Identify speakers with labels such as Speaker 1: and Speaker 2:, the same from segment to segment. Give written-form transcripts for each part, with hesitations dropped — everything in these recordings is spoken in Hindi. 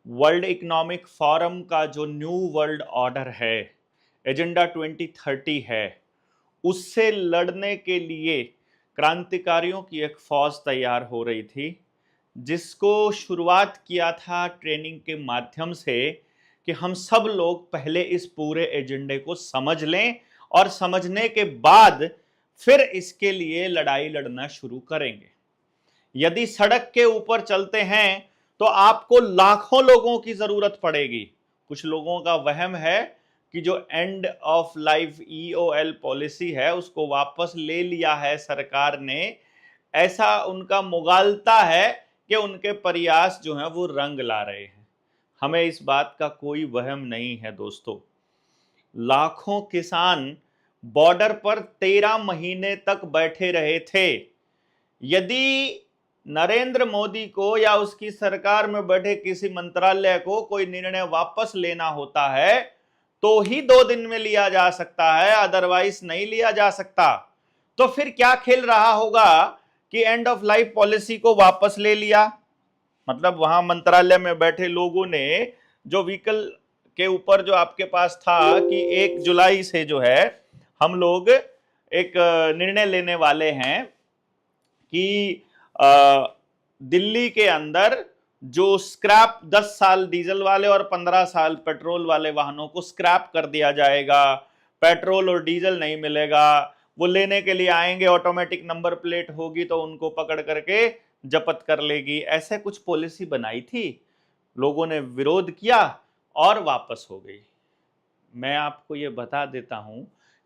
Speaker 1: वर्ल्ड इकोनॉमिक फोरम का जो न्यू वर्ल्ड ऑर्डर है, एजेंडा 2030 है, उससे लड़ने के लिए क्रांतिकारियों की एक फौज तैयार हो रही थी, जिसको शुरुआत किया था ट्रेनिंग के माध्यम से कि हम सब लोग पहले इस पूरे एजेंडे को समझ लें और समझने के बाद फिर इसके लिए लड़ाई लड़ना शुरू करेंगे। यदि सड़क के ऊपर चलते हैं तो आपको लाखों लोगों की जरूरत पड़ेगी। कुछ लोगों का वहम है कि जो end of life EOL policy है उसको वापस ले लिया है सरकार ने, ऐसा उनका मुगालता है कि उनके प्रयास जो हैं वो रंग ला रहे हैं। हमें इस बात का कोई वहम नहीं है दोस्तों। लाखों किसान बॉर्डर पर 13 महीने तक बैठे रहे थे। यदि नरेंद्र मोदी को या उसकी सरकार में बैठे किसी मंत्रालय को कोई निर्णय वापस लेना होता है तो ही 2 दिन में लिया जा सकता है, अदरवाइज नहीं लिया जा सकता। तो फिर क्या खेल रहा होगा कि एंड ऑफ लाइफ पॉलिसी को वापस ले लिया, मतलब वहां मंत्रालय में बैठे लोगों ने जो व्हीकल के ऊपर जो आपके पास था कि 1 जुलाई से जो है हम लोग एक निर्णय लेने वाले हैं कि दिल्ली के अंदर जो स्क्रैप 10 साल डीजल वाले और 15 साल पेट्रोल वाले वाहनों को स्क्रैप कर दिया जाएगा, पेट्रोल और डीजल नहीं मिलेगा। वो लेने के लिए आएंगे, ऑटोमेटिक नंबर प्लेट होगी तो उनको पकड़ करके जब्त कर लेगी। ऐसे कुछ पॉलिसी बनाई थी, लोगों ने विरोध किया और वापस हो गई। मैं आपको ये बता देता हूं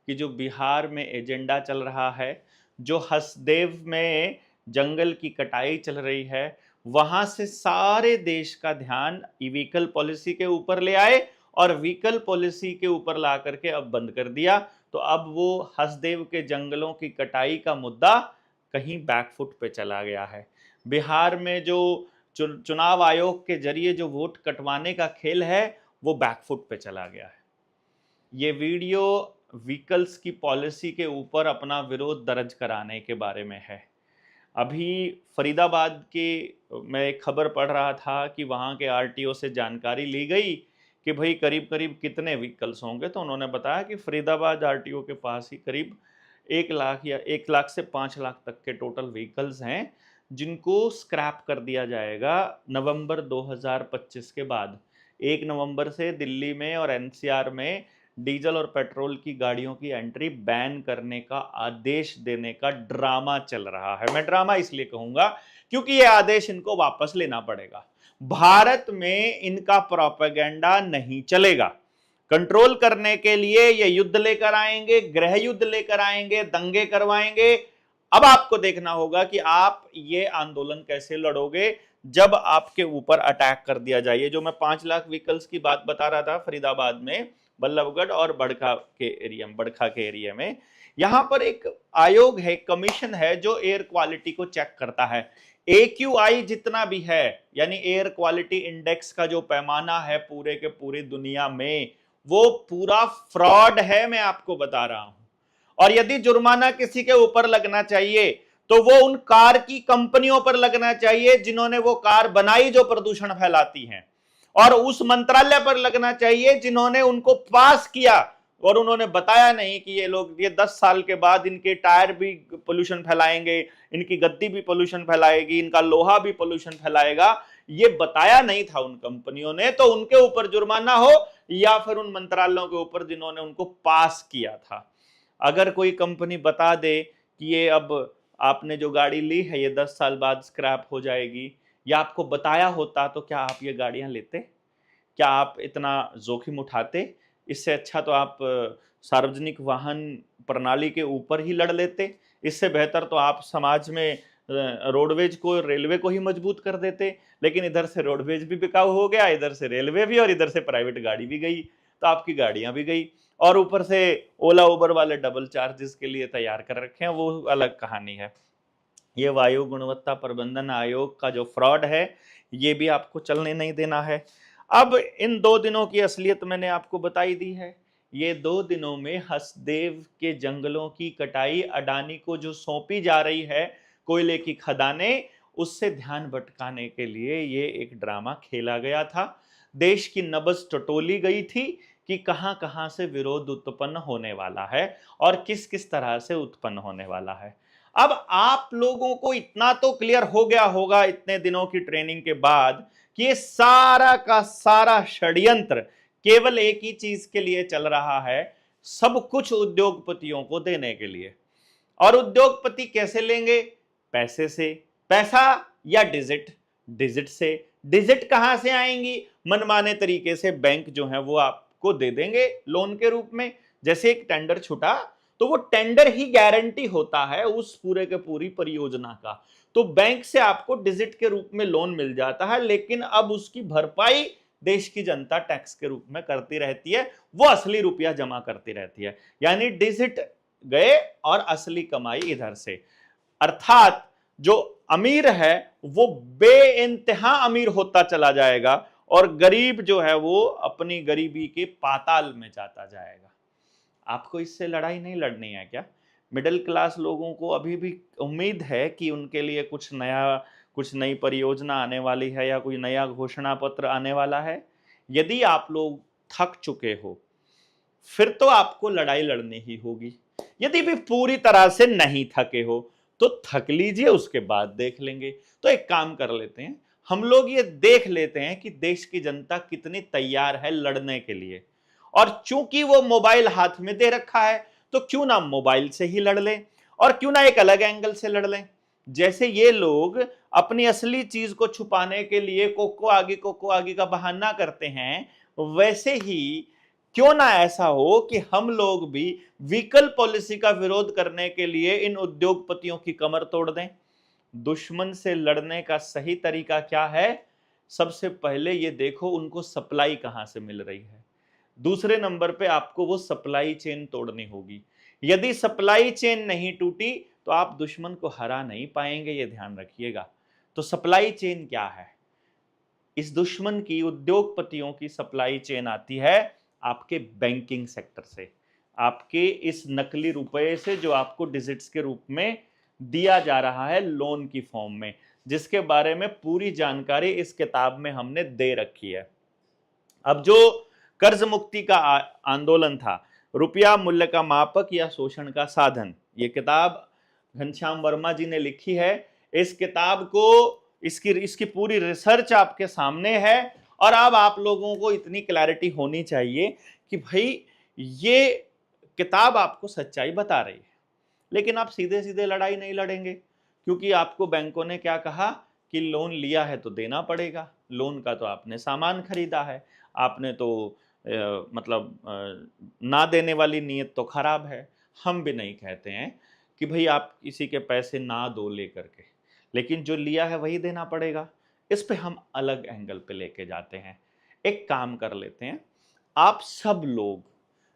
Speaker 1: कि जो बिहार में एजेंडा चल रहा है, जो हसदेव में जंगल की कटाई चल रही है, वहां से सारे देश का ध्यान व्हीकल पॉलिसी के ऊपर ले आए और व्हीकल पॉलिसी के ऊपर ला करके अब बंद कर दिया। तो अब वो हसदेव के जंगलों की कटाई का मुद्दा कहीं बैकफुट पे चला गया है। बिहार में जो चुनाव आयोग के जरिए जो वोट कटवाने का खेल है वो बैकफुट पे चला गया है। ये वीडियो व्हीकल्स की पॉलिसी के ऊपर अपना विरोध दर्ज कराने के बारे में है। अभी फरीदाबाद के मैं एक खबर पढ़ रहा था कि वहाँ के आरटीओ से जानकारी ली गई कि भाई करीब करीब कितने व्हीकल्स होंगे, तो उन्होंने बताया कि फरीदाबाद आरटीओ के पास ही करीब 1 लाख या 1 लाख से 5 लाख तक के टोटल व्हीकल्स हैं जिनको स्क्रैप कर दिया जाएगा नवंबर 2025 के बाद। 1 नवंबर से दिल्ली में और एनसीआर में डीजल और पेट्रोल की गाड़ियों की एंट्री बैन करने का आदेश देने का ड्रामा चल रहा है। मैं ड्रामा इसलिए कहूंगा क्योंकि यह आदेश इनको वापस लेना पड़ेगा। भारत में इनका प्रोपेगेंडा नहीं चलेगा। कंट्रोल करने के लिए ये युद्ध लेकर आएंगे, गृह युद्ध लेकर आएंगे, दंगे करवाएंगे। अब आपको देखना होगा कि आप ये आंदोलन कैसे लड़ोगे जब आपके ऊपर अटैक कर दिया जाए। जो मैं 5 लाख व्हीकल्स की बात बता रहा था फरीदाबाद में, बल्लभगढ़ और बड़खा के एरिया में, यहां पर एक आयोग है, कमीशन है जो एयर क्वालिटी को चेक करता है। AQI जितना भी है, यानी एयर क्वालिटी इंडेक्स का जो पैमाना है पूरे के पूरी दुनिया में, वो पूरा फ्रॉड है, मैं आपको बता रहा हूं। और यदि जुर्माना किसी के ऊपर लगना चाहिए तो वो उन कार की कंपनियों पर लगना चाहिए जिन्होंने वो कार बनाई जो प्रदूषण फैलाती हैं, और उस मंत्रालय पर लगना चाहिए जिन्होंने उनको पास किया। और उन्होंने बताया नहीं कि ये लोग, ये 10 साल के बाद इनके टायर भी पोल्यूशन फैलाएंगे, इनकी गद्दी भी पोल्यूशन फैलाएगी, इनका लोहा भी पोल्यूशन फैलाएगा। ये बताया नहीं था उन कंपनियों ने, तो उनके ऊपर जुर्माना हो या फिर उन मंत्रालयों के ऊपर जिन्होंने उनको पास किया था। अगर कोई कंपनी बता दे कि ये अब आपने जो गाड़ी ली है ये 10 साल बाद स्क्रैप हो जाएगी, या आपको बताया होता, तो क्या आप ये गाड़ियां लेते? क्या आप इतना जोखिम उठाते? इससे अच्छा तो आप सार्वजनिक वाहन प्रणाली के ऊपर ही लड़ लेते। इससे बेहतर तो आप समाज में रोडवेज को, रेलवे को ही मजबूत कर देते। लेकिन इधर से रोडवेज भी बिकाऊ हो गया, इधर से रेलवे भी, और इधर से प्राइवेट गाड़ी भी गई, तो आपकी गाड़ियां भी गई। और ऊपर से ओला उबर वाले डबल चार्जेस के लिए तैयार कर रखे हैं, वो अलग कहानी है। ये वायु गुणवत्ता प्रबंधन आयोग का जो फ्रॉड है, ये भी आपको चलने नहीं देना है। अब इन 2 दिनों की असलियत मैंने आपको बताई दी है। ये 2 दिनों में हसदेव के जंगलों की कटाई अडानी को जो सौंपी जा रही है, कोयले की खदानें, उससे ध्यान भटकाने के लिए ये एक ड्रामा खेला गया था। देश की नब्ज टटोली गई थी कि कहां कहां से विरोध उत्पन्न होने वाला है और किस किस तरह से उत्पन्न होने वाला है। अब आप लोगों को इतना तो क्लियर हो गया होगा इतने दिनों की ट्रेनिंग के बाद कि ये सारा का सारा षड्यंत्र केवल एक ही चीज के लिए चल रहा है, सब कुछ उद्योगपतियों को देने के लिए। और उद्योगपति कैसे लेंगे? पैसे से। पैसा या डिजिट? डिजिट से। डिजिट कहां से आएंगी? मनमाने तरीके से बैंक जो है वो आपको दे देंगे लोन के रूप में। जैसे एक टेंडर छूटा तो वो टेंडर ही गारंटी होता है उस पूरे के पूरी परियोजना का। तो बैंक से आपको डिजिट के रूप में लोन मिल जाता है, लेकिन अब उसकी भरपाई देश की जनता टैक्स के रूप में करती रहती है, वो असली रुपया जमा करती रहती है। यानी डिजिट गए और असली कमाई इधर से। अर्थात जो अमीर है वो बेइंतहा अमीर होता चला जाएगा और गरीब जो है वो अपनी गरीबी के पाताल में जाता जाएगा। आपको इससे लड़ाई नहीं लड़नी है क्या? मिडिल क्लास लोगों को अभी भी उम्मीद है कि उनके लिए कुछ नया, कुछ नई परियोजना आने वाली है या कोई नया घोषणा पत्र आने वाला है। यदि आप लोग थक चुके हो फिर तो आपको लड़ाई लड़नी ही होगी। यदि भी पूरी तरह से नहीं थके हो तो थक लीजिए, उसके बाद देख लेंगे। तो एक काम कर लेते हैं, हम लोग ये देख लेते हैं कि देश की जनता कितनी तैयार है लड़ने के लिए। और चूंकि वो मोबाइल हाथ में दे रखा है तो क्यों ना मोबाइल से ही लड़ लें, और क्यों ना एक अलग एंगल से लड़ लें। जैसे ये लोग अपनी असली चीज को छुपाने के लिए कोको आगे का बहाना करते हैं, वैसे ही क्यों ना ऐसा हो कि हम लोग भी व्हीकल पॉलिसी का विरोध करने के लिए इन उद्योगपतियों की कमर तोड़ दें। दुश्मन से लड़ने का सही तरीका क्या है? सबसे पहले ये देखो उनको सप्लाई कहां से मिल रही है। दूसरे नंबर पे आपको वो सप्लाई चेन तोड़नी होगी। यदि सप्लाई चेन नहीं टूटी तो आप दुश्मन को हरा नहीं पाएंगे, ये ध्यान रखिएगा। तो सप्लाई चेन क्या है? इस दुश्मन की, उद्योगपतियों की सप्लाई चेन आती है आपके बैंकिंग सेक्टर से, आपके इस नकली रुपए से जो आपको डिजिट्स के रूप में दिया जा रहा है लोन की फॉर्म में, जिसके बारे में पूरी जानकारी इस किताब में हमने दे रखी है। अब जो कर्ज मुक्ति का आंदोलन था, रुपया मूल्य का मापक या शोषण का साधन, ये किताब घनश्याम वर्मा जी ने लिखी है। इस किताब को, इसकी पूरी रिसर्च आपके सामने है। और अब आप लोगों को इतनी क्लैरिटी होनी चाहिए कि भाई ये किताब आपको सच्चाई बता रही है, लेकिन आप सीधे सीधे लड़ाई नहीं लड़ेंगे, क्योंकि आपको बैंकों ने क्या कहा कि लोन लिया है तो देना पड़ेगा। लोन का तो आपने सामान खरीदा है, आपने तो ना देने वाली नीयत तो खराब है। हम भी नहीं कहते हैं कि भाई आप किसी के पैसे ना दो लेकर के, लेकिन जो लिया है वही देना पड़ेगा। इस पे हम अलग एंगल पे लेके जाते हैं। एक काम कर लेते हैं, आप सब लोग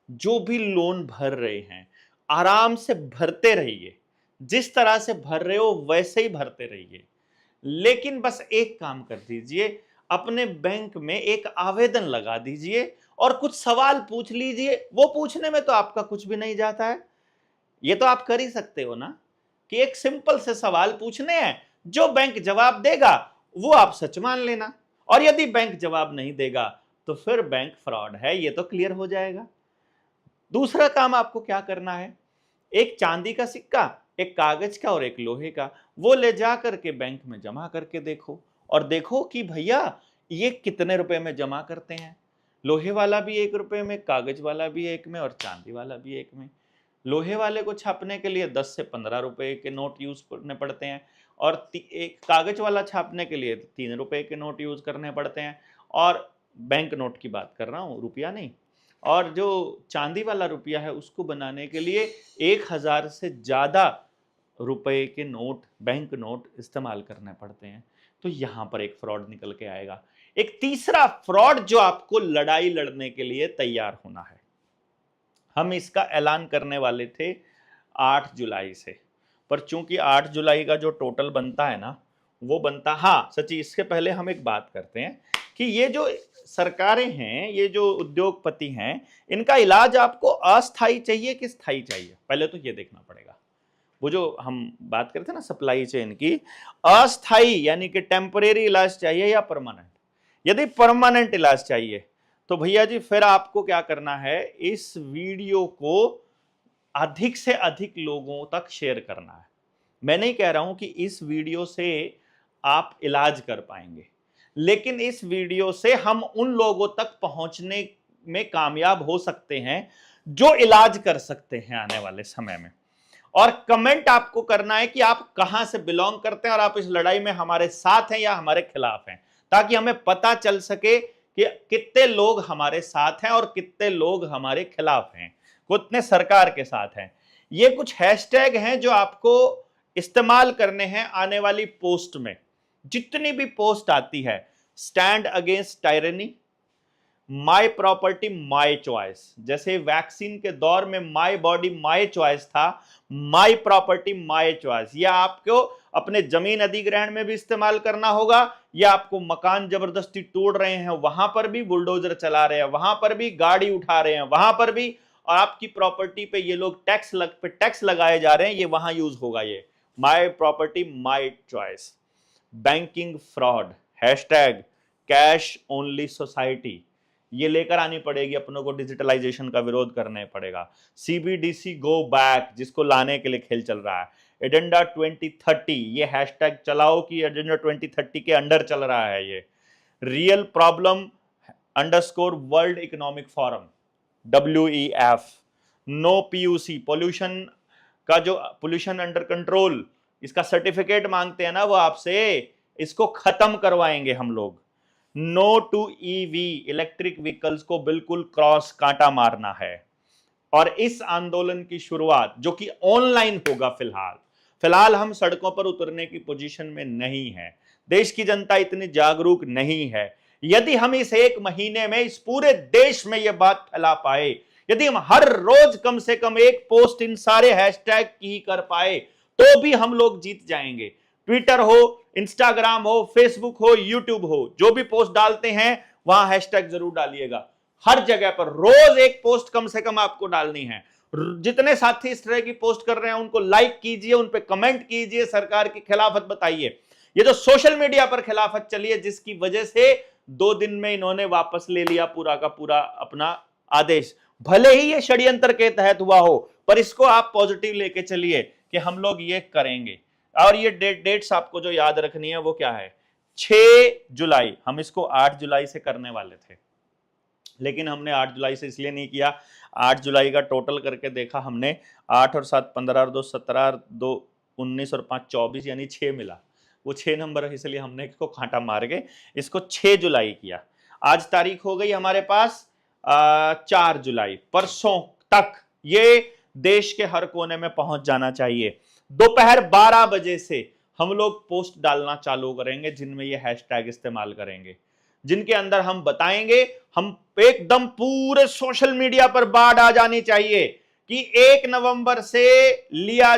Speaker 1: जो भी लोन भर रहे हैं आराम से भरते रहिए, जिस तरह से भर रहे हो वैसे ही भरते रहिए। लेकिन बस एक काम कर दीजिए, अपने बैंक में एक आवेदन लगा दीजिए और कुछ सवाल पूछ लीजिए। वो पूछने में तो आपका कुछ भी नहीं जाता है। ये तो आप कर ही सकते हो ना कि एक सिंपल से सवाल पूछने हैं, जो बैंक जवाब देगा वो आप सच मान लेना, और यदि बैंक जवाब नहीं देगा तो फिर बैंक फ्रॉड है, ये तो क्लियर हो जाएगा। दूसरा काम आपको क्या करना है, एक चांदी का सिक्का, एक कागज का और एक लोहे का, वो ले जा करके बैंक में जमा करके देखो, और देखो कि भैया ये कितने रुपए में जमा करते हैं। लोहे वाला भी 1 रुपए में, कागज वाला भी 1 में और चांदी वाला भी 1 में। लोहे वाले को छापने के लिए 10 से 15 रुपए के नोट यूज करने पड़ते हैं, और एक कागज वाला छापने के लिए 3 रुपए के नोट यूज करने पड़ते हैं। और बैंक नोट की बात कर रहा हूँ, रुपया नहीं। और जो चांदी वाला रुपया है उसको बनाने के लिए 1000 से ज़्यादा रुपए के नोट, बैंक नोट इस्तेमाल करने पड़ते हैं। तो यहाँ पर एक फ्रॉड निकल के आएगा। एक तीसरा फ्रॉड जो आपको लड़ाई लड़ने के लिए तैयार होना है, हम इसका ऐलान करने वाले थे 8 जुलाई से, पर चूंकि 8 जुलाई का जो टोटल बनता है ना वो बनता, हाँ सच्ची, इसके पहले हम एक बात करते हैं कि ये जो सरकारें हैं, ये जो उद्योगपति हैं, इनका इलाज आपको अस्थायी चाहिए कि स्थायी चाहिए, पहले तो ये देखना पड़ेगा। वो जो हम बात करते हैं ना सप्लाई चेन की, अस्थायी यानी कि टेम्परेरी इलाज चाहिए या परमानेंट। यदि परमानेंट इलाज चाहिए तो भैया जी फिर आपको क्या करना है, इस वीडियो को अधिक से अधिक लोगों तक शेयर करना है। मैं नहीं कह रहा हूं कि इस वीडियो से आप इलाज कर पाएंगे, लेकिन इस वीडियो से हम उन लोगों तक पहुंचने में कामयाब हो सकते हैं जो इलाज कर सकते हैं आने वाले समय में। और कमेंट आपको करना है कि आप कहां से बिलोंग करते हैं और आप इस लड़ाई में हमारे साथ हैं या हमारे खिलाफ हैं, ताकि हमें पता चल सके कि कितने लोग हमारे साथ हैं और कितने लोग हमारे खिलाफ हैं, कितने सरकार के साथ हैं। ये कुछ हैशटैग हैं जो आपको इस्तेमाल करने हैं आने वाली पोस्ट में। जितनी भी पोस्ट आती है, stand against tyranny, my property my choice, जैसे वैक्सीन के दौर में माय बॉडी माय चॉइस था, माय प्रॉपर्टी माय चॉइस, या आपको अपने जमीन अधिग्रहण में भी इस्तेमाल करना होगा, या आपको मकान जबरदस्ती तोड़ रहे हैं वहां पर भी बुलडोजर चला रहे हैं, वहां पर भी गाड़ी उठा रहे हैं, वहां पर भी, और आपकी प्रॉपर्टी पे ये लोग टैक्स लगाए जा रहे हैं, ये वहां यूज होगा, ये my property my choice. Banking fraud, hashtag cash only society, ये लेकर आनी पड़ेगी अपनों को, डिजिटलाइजेशन का विरोध करने पड़ेगा। सीबीडीसी गो बैक, जिसको लाने के लिए खेल चल रहा है। एजेंडा 2030, ये हैशटैग चलाओ कि एजेंडा 2030 के अंडर चल रहा है ये। Real problem underscore world economic forum, WEF। No PUC, pollution का जो पोल्यूशन अंडर कंट्रोल, इसका सर्टिफिकेट मांगते हैं ना वो आपसे, इसको खत्म करवाएंगे हम लोग। No to EV, electric vehicles को बिल्कुल क्रॉस कांटा मारना है। और इस आंदोलन की शुरुआत जो कि ऑनलाइन होगा, फिलहाल हम सड़कों पर उतरने की पोजीशन में नहीं है, देश की जनता इतनी जागरूक नहीं है। यदि हम इस एक महीने में इस पूरे देश में यह बात फैला पाए, यदि हम हर रोज कम से कम एक पोस्ट इन सारे हैशटैग की कर पाए, तो भी हम लोग जीत जाएंगे। ट्विटर हो, इंस्टाग्राम हो, फेसबुक हो, यूट्यूब हो, जो भी पोस्ट डालते हैं वहां हैशटैग जरूर डालिएगा। हर जगह पर रोज एक पोस्ट कम से कम आपको डालनी है। जितने साथी इस तरह की पोस्ट कर रहे हैं उनको लाइक कीजिए, उन पे कमेंट कीजिए, सरकार की खिलाफत बताइए। ये जो सोशल मीडिया पर खिलाफत चली है, जिसकी वजह से 2 दिन में इन्होंने वापस ले लिया पूरा का पूरा अपना आदेश, भले ही ये षड्यंत्र के तहत हुआ हो, पर इसको आप पॉजिटिव लेके चलिए कि हम लोग ये करेंगे। और ये डेट्स आपको जो याद रखनी है वो क्या है, 6 जुलाई, हम इसको 8 जुलाई से करने वाले थे, लेकिन हमने 8 जुलाई से इसलिए नहीं किया, 8 जुलाई का टोटल करके देखा हमने, 8 और 7 15 और 2 17 और 2 19 और 5 24, यानी 6 मिला। वो 6 नंबर है, इसलिए हमने इसको कांटा मार के इसको 6 जुलाई किया। आज तारीख हो गई हमारे पास 4 जुलाई, परसों तक ये देश के हर कोने में पहुंच जाना चाहिए। दोपहर 12 बजे से हम लोग पोस्ट डालना चालू करेंगे जिनमें ये हैशटैग इस्तेमाल करेंगे, जिनके अंदर हम बताएंगे, हम एकदम पूरे सोशल मीडिया पर बाढ़ आ जानी चाहिए कि 1 नवंबर से लिया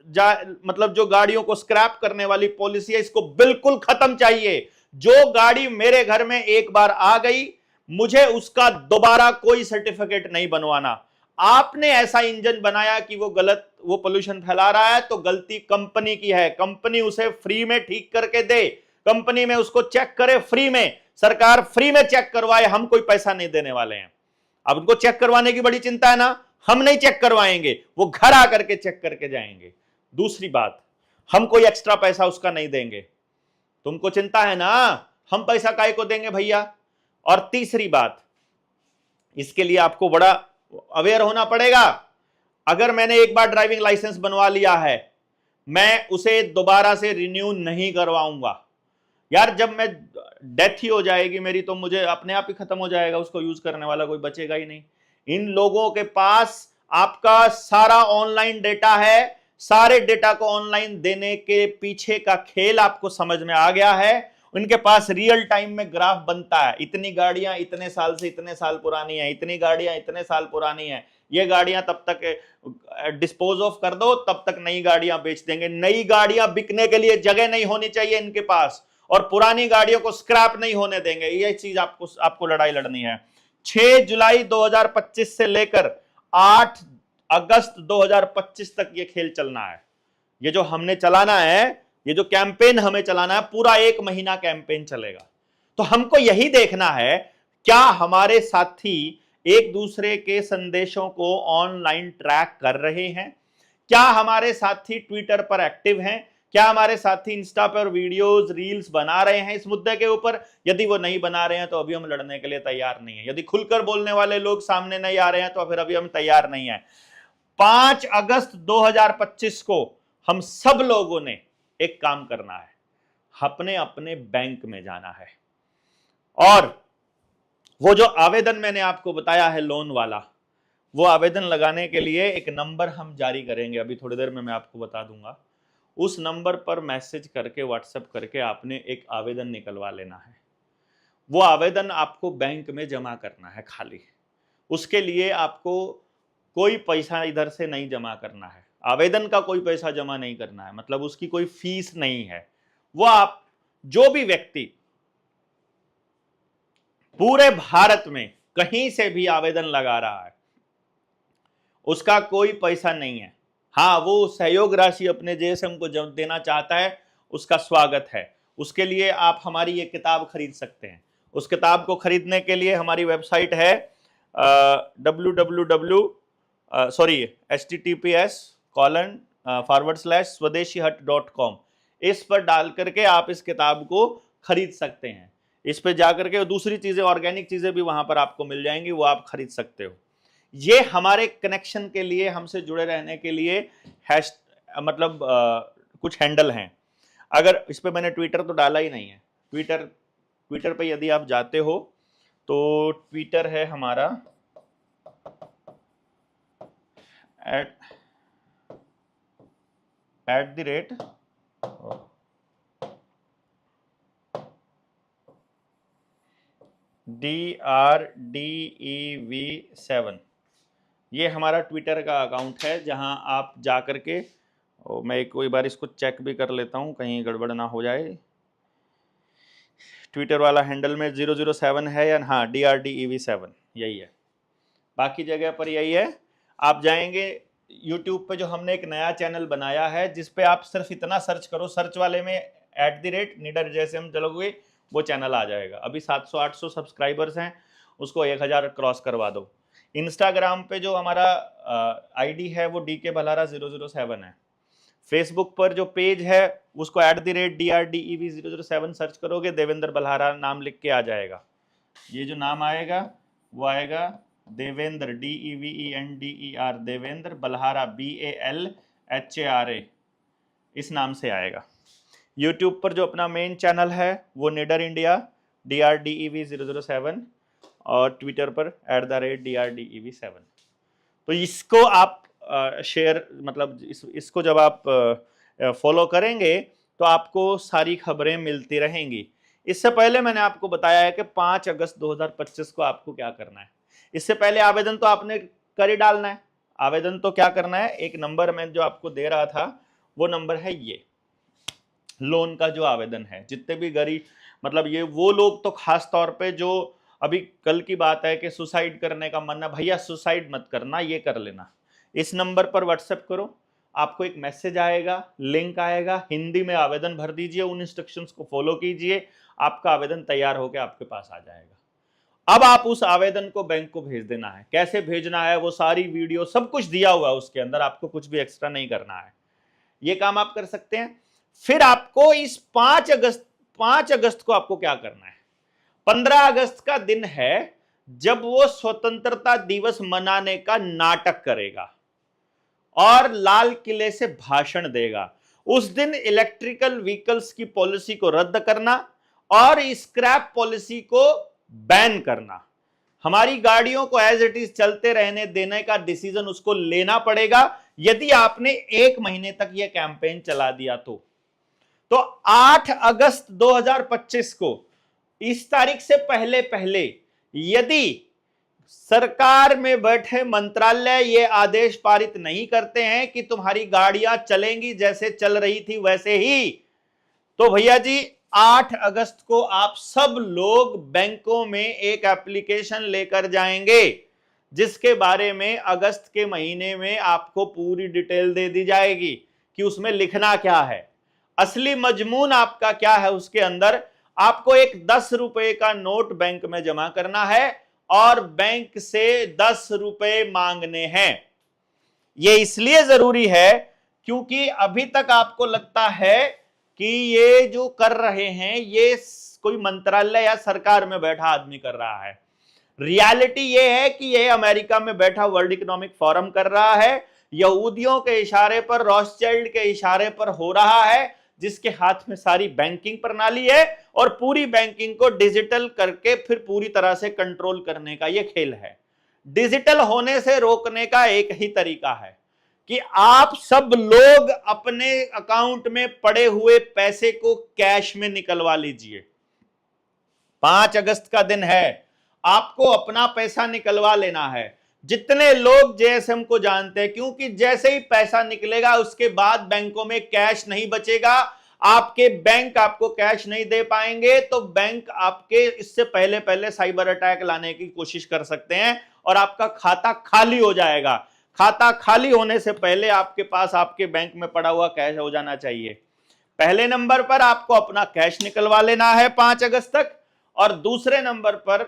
Speaker 1: जा, मतलब जो गाड़ियों को स्क्रैप करने वाली पॉलिसी है, इसको बिल्कुल खत्म चाहिए। जो गाड़ी मेरे घर में एक बार आ गई, मुझे उसका दोबारा कोई सर्टिफिकेट नहीं बनवाना। आपने ऐसा इंजन बनाया कि वो गलत, वो पोल्यूशन फैला रहा है, तो गलती कंपनी की है, कंपनी उसे फ्री में ठीक करके दे, कंपनी में उसको चेक करे फ्री में, सरकार फ्री में चेक करवाए, हम कोई पैसा नहीं देने वाले हैं। अब उनको चेक करवाने की बड़ी चिंता है ना, हम नहीं चेक करवाएंगे, वो घर आकर के चेक करके जाएंगे। दूसरी बात, हम कोई एक्स्ट्रा पैसा उसका नहीं देंगे, तुमको चिंता है ना, हम पैसा काहे को देंगे भैया। और तीसरी बात, इसके लिए आपको बड़ा अवेयर होना पड़ेगा। अगर मैंने एक बार ड्राइविंग लाइसेंस बनवा लिया है, मैं उसे दोबारा से रिन्यू नहीं करवाऊंगा यार। जब मैं डेथ ही हो जाएगी मेरी, तो मुझे अपने आप ही खत्म हो जाएगा, उसको यूज करने वाला कोई बचेगा ही नहीं। इन लोगों के पास आपका सारा ऑनलाइन डेटा है, सारे डेटा को ऑनलाइन देने के पीछे का खेल आपको समझ में आ गया है। उनके पास रियल टाइम में ग्राफ बनता है, इतनी गाड़ियां इतने साल से इतने साल पुरानी है, इतनी गाड़ियां इतने साल पुरानी है, ये गाड़ियां तब तक डिस्पोज ऑफ कर दो, तब तक नई गाड़ियां बेच देंगे। नई गाड़ियां बिकने के लिए जगह नहीं होनी चाहिए इनके पास, और पुरानी गाड़ियों को स्क्रैप नहीं होने देंगे। ये चीज आपको लड़ाई लड़नी है। 6 जुलाई 2025 से लेकर 8 अगस्त 2025 तक ये खेल चलना है। ये जो हमने चलाना है, ये जो कैंपेन हमें चलाना है, पूरा 1 महीना कैंपेन चलेगा। तो हमको यही देखना है, क्या हमारे साथी एक दूसरे के संदेशों को ऑनलाइन ट्रैक कर रहे हैं, क्या हमारे साथी ट्विटर पर एक्टिव हैं, क्या हमारे साथी इंस्टा पर वीडियोस रील्स बना रहे हैं इस मुद्दे के ऊपर। यदि वो नहीं बना रहे हैं तो अभी हम लड़ने के लिए तैयार नहीं है। यदि खुलकर बोलने वाले लोग सामने नहीं आ रहे हैं तो फिर अभी हम तैयार नहीं है। 5 अगस्त 2025 को हम सब लोगों ने एक काम करना है, अपने अपने बैंक में जाना है और वो जो आवेदन मैंने आपको बताया है लोन वाला, वो आवेदन लगाने के लिए एक नंबर हम जारी करेंगे, अभी थोड़ी देर में मैं आपको बता दूंगा। उस नंबर पर मैसेज करके व्हाट्सएप करके आपने एक आवेदन निकलवा लेना है। वो आवेदन आपको बैंक में जमा करना है खाली। उसके लिए आपको कोई पैसा इधर से नहीं जमा करना है, आवेदन का कोई पैसा जमा नहीं करना है, मतलब उसकी कोई फीस नहीं है। वो आप जो भी व्यक्ति पूरे भारत में कहीं से भी आवेदन लगा रहा है उसका कोई पैसा नहीं है। हाँ, वो सहयोग राशि अपने जेएसएम को जब देना चाहता है उसका स्वागत है। उसके लिए आप हमारी ये किताब खरीद सकते हैं। उस किताब को खरीदने के लिए हमारी वेबसाइट है https://swadeshihut.com। इस पर डाल करके आप इस किताब को खरीद सकते हैं। इस पर जाकर के दूसरी चीजें, ऑर्गेनिक चीजें भी वहां पर आपको मिल जाएंगी, वो आप खरीद सकते हो। ये हमारे कनेक्शन के लिए, हमसे जुड़े रहने के लिए कुछ हैंडल हैं। अगर इस पे मैंने ट्विटर तो डाला ही नहीं है, ट्विटर पे यदि आप जाते हो तो ट्विटर है हमारा @DRDEV7, ये हमारा ट्विटर का अकाउंट है जहां आप जा करके, मैं कोई बार इसको चेक भी कर लेता हूं कहीं गड़बड़ ना हो जाए। ट्विटर वाला हैंडल में 007 है या हाँ, DRDEV7 यही है, बाकी जगह पर यही है। आप जाएंगे यूट्यूब पे, जो हमने एक नया चैनल बनाया है जिस पे आप सिर्फ इतना सर्च करो, सर्च वाले में @निडर जैसे हम चलोगे वो चैनल आ जाएगा। अभी 700-800 सब्सक्राइबर्स हैं, उसको 1000 क्रॉस करवा दो। इंस्टाग्राम पे जो हमारा आईडी है वो DK भलारा 007 है। फेसबुक पर जो पेज है उसको @DRDEV007 सर्च करोगे, देवेंद्र बल्हारा नाम लिख के आ जाएगा। ये जो नाम आएगा वो आएगा देवेंद्र, DEVENDER, देवेंद्र बल्हारा, BALHARA, इस नाम से आएगा। यूट्यूब पर जो अपना मेन चैनल है वो निडर इंडिया DRDEV007 और ट्विटर पर @DRDEV7। तो इसको आप शेयर, मतलब इसको जब आप फॉलो करेंगे तो आपको सारी खबरें मिलती रहेंगी। इससे पहले मैंने आपको बताया है कि 5 अगस्त 2025 को आपको क्या करना है। इससे पहले आवेदन तो आपने कर ही डालना है। आवेदन तो क्या करना है, एक नंबर मैं जो आपको दे रहा था वो नंबर है, ये लोन का जो आवेदन है। जितने भी गरीब, मतलब ये वो लोग तो खास तौर पे जो अभी कल की बात है कि सुसाइड करने का मन है, भैया सुसाइड मत करना, ये कर लेना। इस नंबर पर व्हाट्सएप करो, आपको एक मैसेज आएगा, लिंक आएगा, हिंदी में आवेदन भर दीजिए, उन इंस्ट्रक्शंस को फॉलो कीजिए, आपका आवेदन तैयार होकर आपके पास आ जाएगा। अब आप उस आवेदन को बैंक को भेज देना है। कैसे भेजना है वो सारी वीडियो सब कुछ दिया हुआ है उसके अंदर, आपको कुछ भी एक्स्ट्रा नहीं करना है। ये काम आप कर सकते हैं। फिर आपको इस 5 अगस्त को आपको क्या करना है, 15 अगस्त का दिन है जब वो स्वतंत्रता दिवस मनाने का नाटक करेगा और लाल किले से भाषण देगा। उस दिन इलेक्ट्रिकल व्हीकल्स की पॉलिसी को रद्द करना और स्क्रैप पॉलिसी को बैन करना, हमारी गाड़ियों को एज इट इज चलते रहने देने का डिसीजन उसको लेना पड़ेगा यदि आपने 1 महीने तक यह कैंपेन चला दिया तो 8 अगस्त 2025 को, इस तारीख से पहले पहले यदि सरकार में बैठे मंत्रालय ये आदेश पारित नहीं करते हैं कि तुम्हारी गाड़ियां चलेंगी जैसे चल रही थी वैसे ही, तो भैया जी 8 अगस्त को आप सब लोग बैंकों में एक एप्लीकेशन लेकर जाएंगे जिसके बारे में अगस्त के महीने में आपको पूरी डिटेल दे दी जाएगी कि उसमें लिखना क्या है, असली मजमून आपका क्या है उसके अंदर। आपको एक 10 रुपए का नोट बैंक में जमा करना है और बैंक से 10 रुपए मांगने हैं। यह इसलिए जरूरी है क्योंकि अभी तक आपको लगता है कि ये जो कर रहे हैं ये कोई मंत्रालय या सरकार में बैठा आदमी कर रहा है। रियलिटी ये है कि ये अमेरिका में बैठा वर्ल्ड इकोनॉमिक फोरम कर रहा है, यहूदियों के इशारे पर, रॉथस्चाइल्ड के इशारे पर हो रहा है, जिसके हाथ में सारी बैंकिंग प्रणाली है और पूरी बैंकिंग को डिजिटल करके फिर पूरी तरह से कंट्रोल करने का यह खेल है। डिजिटल होने से रोकने का एक ही तरीका है कि आप सब लोग अपने अकाउंट में पड़े हुए पैसे को कैश में निकलवा लीजिए। 5 अगस्त का दिन है, आपको अपना पैसा निकलवा लेना है। जितने लोग जेएसएम को जानते हैं, क्योंकि जैसे ही पैसा निकलेगा उसके बाद बैंकों में कैश नहीं बचेगा, आपके बैंक आपको कैश नहीं दे पाएंगे, तो बैंक आपके इससे पहले पहले साइबर अटैक लाने की कोशिश कर सकते हैं और आपका खाता खाली हो जाएगा। खाता खाली होने से पहले आपके पास आपके बैंक में पड़ा हुआ कैश हो जाना चाहिए। पहले नंबर पर आपको अपना कैश निकलवा लेना है 5 अगस्त तक, और दूसरे नंबर पर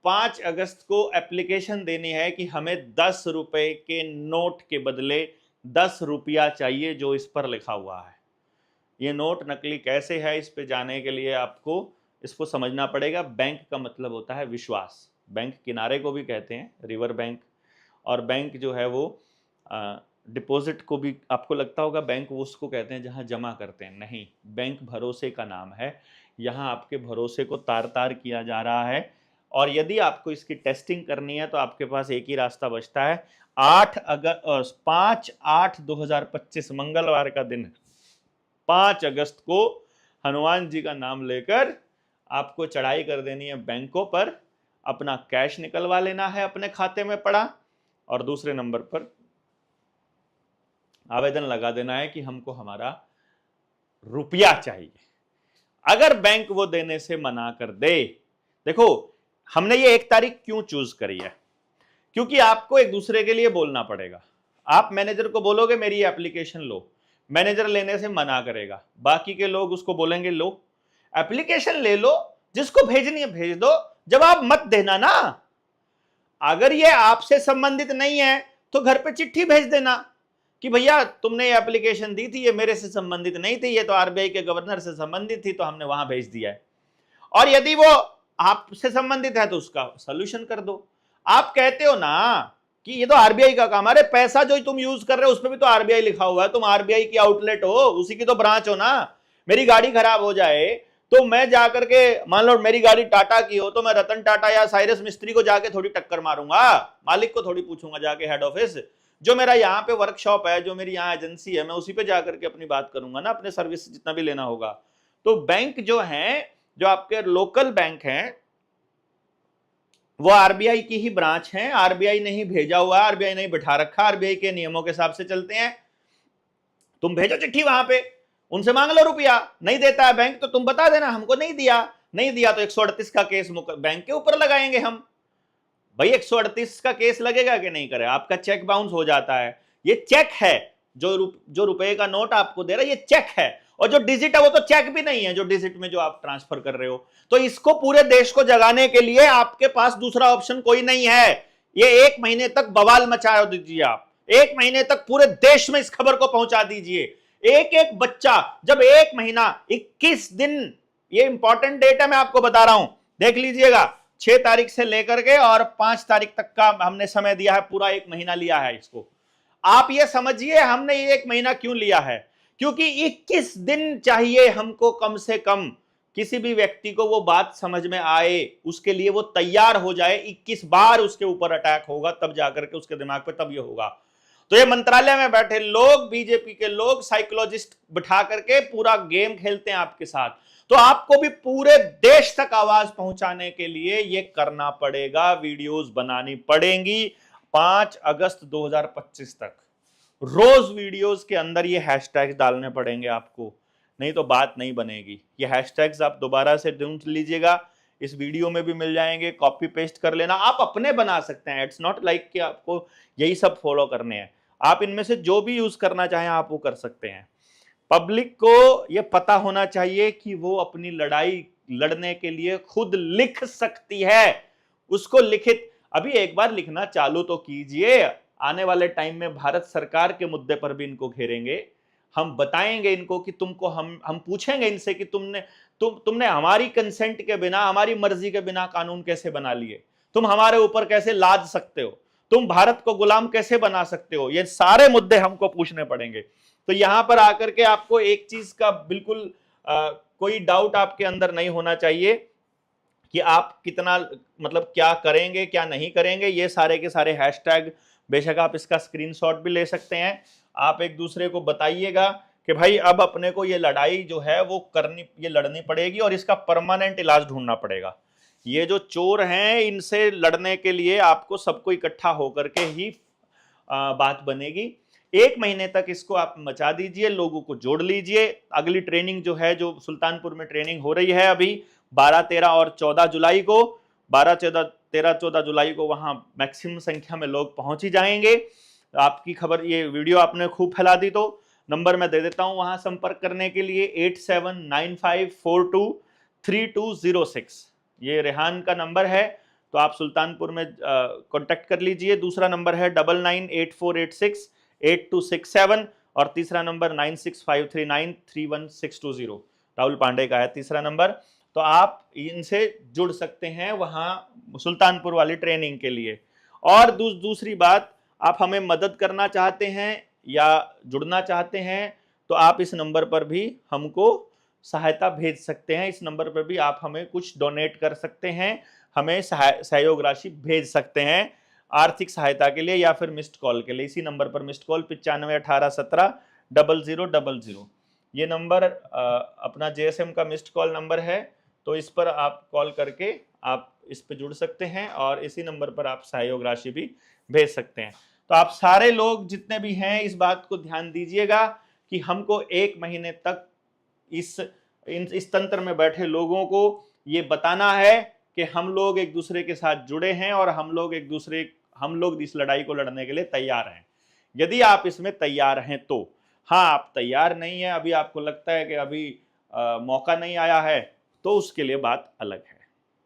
Speaker 1: 5 अगस्त को एप्लीकेशन देनी है कि हमें 10 रुपए के नोट के बदले 10 रुपया चाहिए जो इस पर लिखा हुआ है। ये नोट नकली कैसे है, इस पे जाने के लिए आपको इसको समझना पड़ेगा। बैंक का मतलब होता है विश्वास। बैंक किनारे को भी कहते हैं, रिवर बैंक, और बैंक जो है वो डिपॉजिट को भी आपको लगता होगा बैंक वो उसको कहते हैं जहां जमा करते हैं। नहीं, बैंक भरोसे का नाम है। यहाँ आपके भरोसे को तार तार किया जा रहा है, और यदि आपको इसकी टेस्टिंग करनी है तो आपके पास एक ही रास्ता बचता है। 5/8/2025 मंगलवार का दिन है। 5 अगस्त को हनुमान जी का नाम लेकर आपको चढ़ाई कर देनी है बैंकों पर, अपना कैश निकलवा लेना है अपने खाते में पड़ा, और दूसरे नंबर पर आवेदन लगा देना है कि हमको हमारा रुपया चाहिए। अगर बैंक वो देने से मना कर दे, देखो हमने ये 1 तारीख क्यों चूज करी है, क्योंकि आपको एक दूसरे के लिए बोलना पड़ेगा। आप मैनेजर को बोलोगे मेरी एप्लीकेशन लो, मैनेजर लेने से मना करेगा, बाकी के लोग उसको बोलेंगे लो एप्लीकेशन ले लो, जिसको भेजनी है भेज दो, जवाब मत देना ना। अगर ये आपसे संबंधित नहीं है तो घर पे चिट्ठी भेज देना कि भैया तुमने ये एप्लीकेशन दी थी, ये मेरे से संबंधित नहीं थी, ये तो आरबीआई के गवर्नर से संबंधित थी, तो हमने वहां भेज दिया है। और यदि वो आपसे संबंधित है तो उसका सॉल्यूशन कर दो। आप कहते हो ना कि ये तो आरबीआई का काम है, अरे पैसा जो तुम यूज कर रहे हो उसमें भी तो आरबीआई लिखा हुआ है, तुम आरबीआई की आउटलेट हो, उसी की तो ब्रांच हो ना। मेरी गाड़ी खराब हो जाए तो मैं जाकर के, मान लो मेरी गाड़ी टाटा की हो, तो मैं रतन टाटा या साइरस मिस्त्री को जाके थोड़ी टक्कर मारूंगा, मालिक को थोड़ी पूछूंगा जाके हेड ऑफिस। जो मेरा यहाँ पे वर्कशॉप है, जो मेरी यहाँ एजेंसी है, मैं उसी पे जाकर के अपनी बात करूंगा ना, अपने सर्विस जितना भी लेना होगा। तो बैंक जो है, जो आपके लोकल बैंक हैं, वो आरबीआई की ही ब्रांच है, आरबीआई ने ही भेजा हुआ, आरबीआई ने ही बिठा रखा, आरबीआई के नियमों के हिसाब से चलते हैं। तुम भेजो चिट्ठी वहां पे, उनसे मांग लो रुपया। नहीं देता है बैंक तो तुम बता देना हमको नहीं दिया, नहीं दिया तो 138 का केस बैंक के ऊपर लगाएंगे हम। भाई 138 का केस लगेगा कि नहीं करे, आपका चेक बाउंस हो जाता है। ये चेक है, जो रुपए का नोट आपको दे रहा है ये चेक है, और जो डिजिट है वो तो चेक भी नहीं है, जो डिजिट में जो आप ट्रांसफर कर रहे हो। तो इसको पूरे देश को जगाने के लिए आपके पास दूसरा ऑप्शन कोई नहीं है। ये 1 महीने तक बवाल मचा दीजिए आप, 1 महीने तक पूरे देश में इस खबर को पहुंचा दीजिए। एक एक बच्चा, जब 1 महीना 21 दिन, ये इंपॉर्टेंट डेट है, मैं आपको बता रहा हूं, देख लीजिएगा। 6 तारीख से लेकर के और 5 तारीख तक का हमने समय दिया है, पूरा 1 महीना लिया है इसको। आप ये समझिए हमने ये 1 महीना क्यों लिया है, क्योंकि 21 दिन चाहिए हमको कम से कम, किसी भी व्यक्ति को वो बात समझ में आए, उसके लिए वो तैयार हो जाए। 21 बार उसके ऊपर अटैक होगा तब जाकर के उसके दिमाग पे तब ये होगा। तो ये मंत्रालय में बैठे लोग, बीजेपी के लोग, साइकोलॉजिस्ट बिठा करके पूरा गेम खेलते हैं आपके साथ। तो आपको भी पूरे देश तक आवाज पहुंचाने के लिए ये करना पड़ेगा, वीडियोस बनानी पड़ेंगी। 5 अगस्त 2025 तक रोज वीडियोस के अंदर ये हैशटैग्स डालने पड़ेंगे आपको, नहीं तो बात नहीं बनेगी। ये हैशटैग्स आप दोबारा से ढूंढ लीजिएगा, इस वीडियो में भी मिल जाएंगे, कॉपी पेस्ट कर लेना, आप अपने बना सकते हैं। इट्स नॉट लाइक कि आपको यही सब फॉलो करने हैं, आप इनमें से जो भी यूज करना चाहें आप वो कर सकते हैं। पब्लिक को ये पता होना चाहिए कि वो अपनी लड़ाई लड़ने के लिए खुद लिख सकती है, उसको लिखित अभी एक बार लिखना चालू तो कीजिए। आने वाले टाइम में भारत सरकार के मुद्दे पर भी इनको घेरेंगे, हम बताएंगे इनको कि तुमको हम पूछेंगे इनसे कि तुमने हमारी कंसेंट के बिना, हमारी मर्जी के बिना कानून कैसे बना लिए, तुम हमारे ऊपर कैसे लाद सकते हो, तुम भारत को गुलाम कैसे बना सकते हो, ये सारे मुद्दे हमको पूछने पड़ेंगे। तो यहां पर आकर के आपको एक चीज का बिल्कुल कोई डाउट आपके अंदर नहीं होना चाहिए कि आप कितना मतलब क्या करेंगे क्या नहीं करेंगे। ये सारे के सारे हैशटैग बेशक आप इसका स्क्रीनशॉट भी ले सकते हैं, आप एक दूसरे को बताइएगा कि भाई अब अपने को ये लड़ाई जो है वो ये लड़नी पड़ेगी और इसका परमानेंट इलाज ढूंढना पड़ेगा। ये जो चोर हैं इनसे लड़ने के लिए आपको सबको इकट्ठा होकर के ही बात बनेगी। 1 महीने तक इसको आप मचा दीजिए, लोगों को जोड़ लीजिए। अगली ट्रेनिंग जो है, जो सुल्तानपुर में ट्रेनिंग हो रही है अभी 12, 13 और 14 जुलाई को, 12, 13, 14 जुलाई को वहां मैक्सिमम संख्या में लोग पहुंच ही जाएंगे। आपकी खबर, ये वीडियो आपने खूब फैला दी, तो नंबर मैं दे देता हूं वहां संपर्क करने के लिए 8795423206, ये रेहान का नंबर है, तो आप सुल्तानपुर में कांटेक्ट कर लीजिए। दूसरा नंबर है 9984868267 और तीसरा नंबर 9653931620, राहुल पांडे का है तीसरा नंबर। तो आप इनसे जुड़ सकते हैं वहां सुल्तानपुर वाली ट्रेनिंग के लिए। और दूसरी बात, आप हमें मदद करना चाहते हैं या जुड़ना चाहते हैं तो आप इस नंबर पर भी हमको सहायता भेज सकते हैं। इस नंबर पर भी आप हमें कुछ डोनेट कर सकते हैं, हमें सहयोग राशि भेज सकते हैं आर्थिक सहायता के लिए या फिर मिस्ड कॉल के लिए। इसी नंबर पर मिस्ड कॉल 9518170000, ये नंबर अपना JSM का मिस्ड कॉल नंबर है, तो इस पर आप कॉल करके आप इस पे जुड़ सकते हैं और इसी नंबर पर आप सहयोग राशि भी भेज सकते हैं। तो आप सारे लोग जितने भी हैं इस बात को ध्यान दीजिएगा कि हमको 1 महीने तक इस तंत्र में बैठे लोगों को ये बताना है कि हम लोग एक दूसरे के साथ जुड़े हैं और हम लोग इस लड़ाई को लड़ने के लिए तैयार हैं। यदि आप इसमें तैयार हैं तो, हाँ आप तैयार नहीं है, अभी आपको लगता है कि अभी मौका नहीं आया है, तो उसके लिए बात अलग है।